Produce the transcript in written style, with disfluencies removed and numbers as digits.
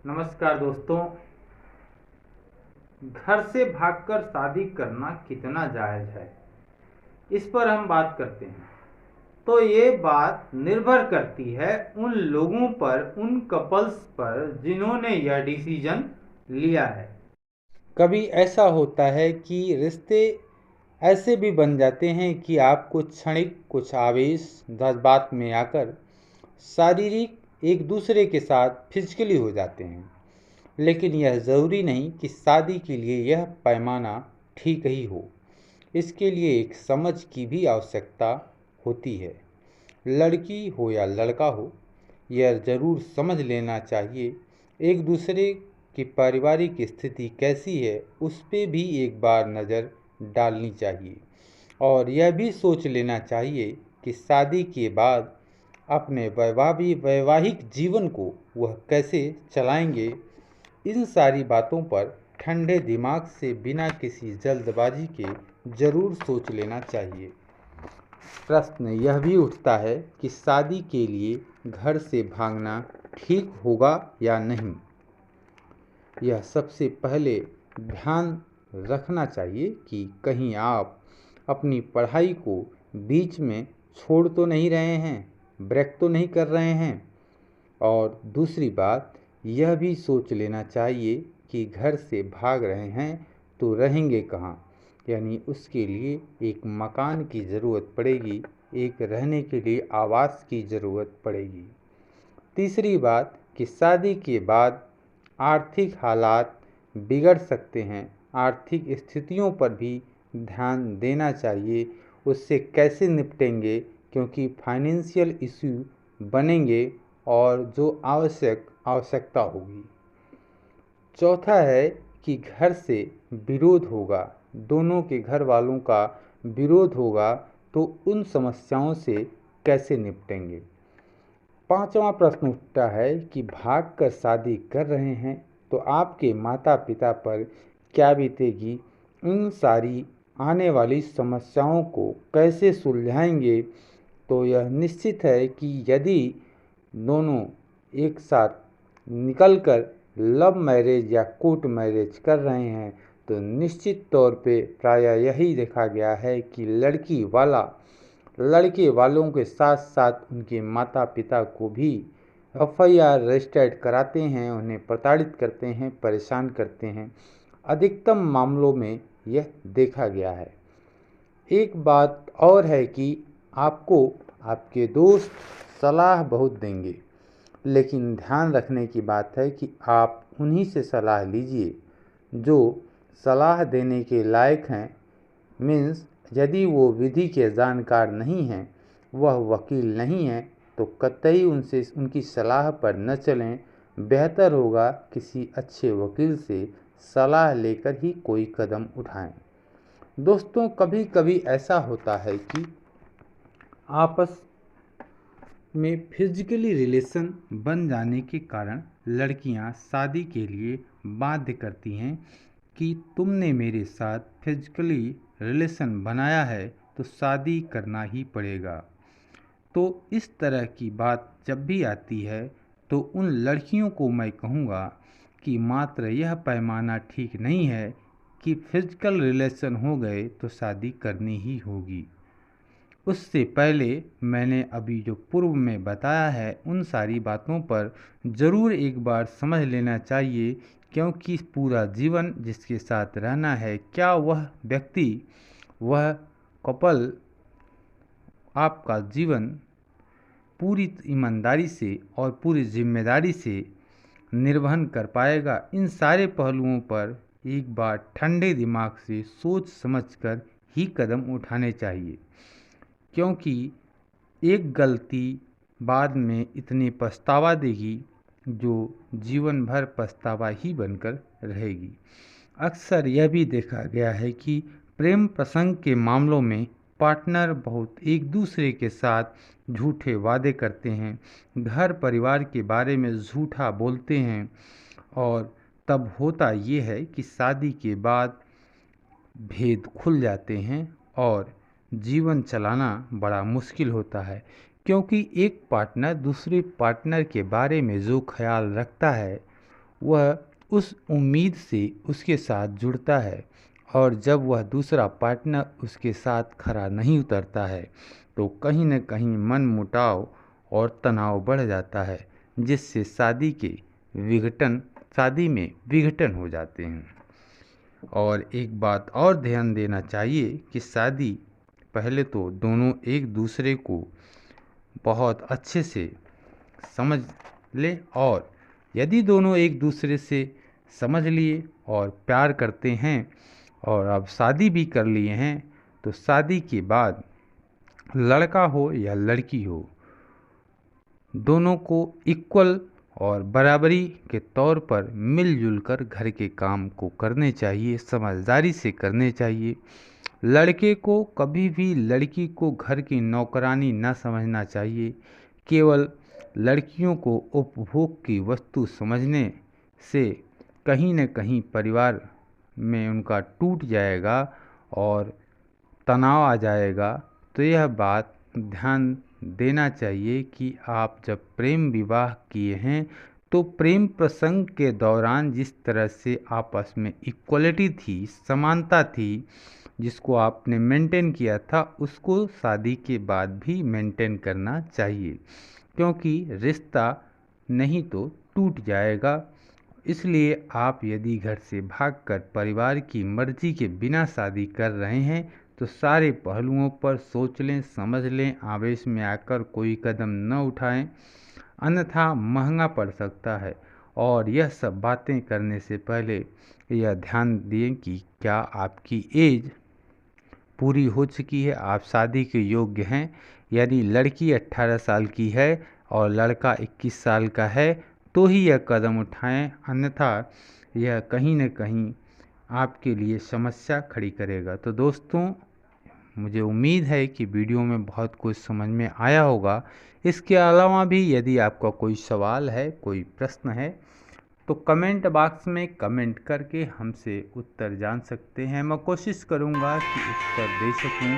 नमस्कार दोस्तों। घर से भागकर शादी करना कितना जायज़ है, इस पर हम बात करते हैं। तो ये बात निर्भर करती है उन लोगों पर, उन कपल्स पर जिन्होंने यह डिसीजन लिया है। कभी ऐसा होता है कि रिश्ते ऐसे भी बन जाते हैं कि आप कुछ क्षणिक, कुछ आवेश, जज्बात में आकर शारीरिक एक दूसरे के साथ फिजिकली हो जाते हैं। लेकिन यह ज़रूरी नहीं कि शादी के लिए यह पैमाना ठीक ही हो। इसके लिए एक समझ की भी आवश्यकता होती है। लड़की हो या लड़का हो, यह ज़रूर समझ लेना चाहिए एक दूसरे की पारिवारिक स्थिति कैसी है, उस पे भी एक बार नज़र डालनी चाहिए। और यह भी सोच लेना चाहिए कि शादी के बाद अपने वैवाहिक जीवन को वह कैसे चलाएंगे। इन सारी बातों पर ठंडे दिमाग से, बिना किसी जल्दबाजी के ज़रूर सोच लेना चाहिए। प्रश्न यह भी उठता है कि शादी के लिए घर से भागना ठीक होगा या नहीं। यह सबसे पहले ध्यान रखना चाहिए कि कहीं आप अपनी पढ़ाई को बीच में छोड़ तो नहीं रहे हैं, ब्रेक तो नहीं कर रहे हैं। और दूसरी बात यह भी सोच लेना चाहिए कि घर से भाग रहे हैं तो रहेंगे कहाँ, यानी उसके लिए एक मकान की ज़रूरत पड़ेगी, एक रहने के लिए आवास की ज़रूरत पड़ेगी। तीसरी बात कि शादी के बाद आर्थिक हालात बिगड़ सकते हैं। आर्थिक स्थितियों पर भी ध्यान देना चाहिए, उससे कैसे निपटेंगे, क्योंकि फाइनेंशियल इशू बनेंगे और जो आवश्यकता होगी। चौथा है कि घर से विरोध होगा, दोनों के घर वालों का विरोध होगा, तो उन समस्याओं से कैसे निपटेंगे। पांचवा प्रश्न उठता है कि भाग कर शादी कर रहे हैं तो आपके माता पिता पर क्या बीतेगी। इन सारी आने वाली समस्याओं को कैसे सुलझाएंगे। तो यह निश्चित है कि यदि दोनों एक साथ निकलकर लव मैरिज या कोर्ट मैरिज कर रहे हैं तो निश्चित तौर पे प्रायः यही देखा गया है कि लड़की वाला लड़के वालों के साथ साथ उनके माता पिता को भी एफआईआर रजिस्टर्ड कराते हैं, उन्हें प्रताड़ित करते हैं, परेशान करते हैं। अधिकतम मामलों में यह देखा गया है। एक बात और है कि आपको आपके दोस्त सलाह बहुत देंगे, लेकिन ध्यान रखने की बात है कि आप उन्हीं से सलाह लीजिए जो सलाह देने के लायक हैं। मीन्स यदि वो विधि के जानकार नहीं हैं, वह वकील नहीं हैं, तो कतई उनसे उनकी सलाह पर न चलें। बेहतर होगा किसी अच्छे वकील से सलाह लेकर ही कोई कदम उठाएं। दोस्तों, कभी कभी ऐसा होता है कि आपस में फिजिकली रिलेशन बन जाने के कारण लड़कियां शादी के लिए बाध्य करती हैं कि तुमने मेरे साथ फिजिकली रिलेशन बनाया है तो शादी करना ही पड़ेगा। तो इस तरह की बात जब भी आती है तो उन लड़कियों को मैं कहूँगा कि मात्र यह पैमाना ठीक नहीं है कि फिजिकल रिलेशन हो गए तो शादी करनी ही होगी। उससे पहले मैंने अभी जो पूर्व में बताया है उन सारी बातों पर ज़रूर एक बार समझ लेना चाहिए, क्योंकि पूरा जीवन जिसके साथ रहना है, क्या वह व्यक्ति, वह कपल आपका जीवन पूरी ईमानदारी से और पूरी जिम्मेदारी से निर्वहन कर पाएगा। इन सारे पहलुओं पर एक बार ठंडे दिमाग से सोच समझकर ही कदम उठाने चाहिए, क्योंकि एक गलती बाद में इतनी पछतावा देगी जो जीवन भर पछतावा ही बनकर रहेगी। अक्सर यह भी देखा गया है कि प्रेम प्रसंग के मामलों में पार्टनर बहुत एक दूसरे के साथ झूठे वादे करते हैं, घर परिवार के बारे में झूठा बोलते हैं, और तब होता ये है कि शादी के बाद भेद खुल जाते हैं और जीवन चलाना बड़ा मुश्किल होता है, क्योंकि एक पार्टनर दूसरे पार्टनर के बारे में जो ख्याल रखता है वह उस उम्मीद से उसके साथ जुड़ता है, और जब वह दूसरा पार्टनर उसके साथ खरा नहीं उतरता है तो कहीं न कहीं मनमुटाव और तनाव बढ़ जाता है, जिससे शादी में विघटन हो जाते हैं। और एक बात और ध्यान देना चाहिए कि शादी पहले तो दोनों एक दूसरे को बहुत अच्छे से समझ ले, और यदि दोनों एक दूसरे से समझ लिए और प्यार करते हैं और अब शादी भी कर लिए हैं, तो शादी के बाद लड़का हो या लड़की हो, दोनों को इक्वल और बराबरी के तौर पर मिलजुल कर घर के काम को करने चाहिए, समझदारी से करने चाहिए। लड़के को कभी भी लड़की को घर की नौकरानी न समझना चाहिए। केवल लड़कियों को उपभोग की वस्तु समझने से कहीं न कहीं परिवार में उनका टूट जाएगा और तनाव आ जाएगा। तो यह बात ध्यान देना चाहिए कि आप जब प्रेम विवाह किए हैं तो प्रेम प्रसंग के दौरान जिस तरह से आपस में इक्वलिटी थी, समानता थी, जिसको आपने मेंटेन किया था, उसको शादी के बाद भी मेंटेन करना चाहिए, क्योंकि रिश्ता नहीं तो टूट जाएगा। इसलिए आप यदि घर से भागकर परिवार की मर्जी के बिना शादी कर रहे हैं तो सारे पहलुओं पर सोच लें, समझ लें, आवेश में आकर कोई कदम न उठाएं, अन्यथा महंगा पड़ सकता है। और यह सब बातें करने से पहले यह ध्यान दें कि क्या आपकी एज पूरी हो चुकी है, आप शादी के योग्य हैं। यदि लड़की 18 साल की है और लड़का 21 साल का है तो ही यह कदम उठाएं, अन्यथा यह कहीं न कहीं आपके लिए समस्या खड़ी करेगा। तो दोस्तों, मुझे उम्मीद है कि वीडियो में बहुत कुछ समझ में आया होगा। इसके अलावा भी यदि आपका कोई सवाल है, कोई प्रश्न है, तो कमेंट बॉक्स में कमेंट करके हमसे उत्तर जान सकते हैं। मैं कोशिश करूंगा कि उत्तर दे सकूं।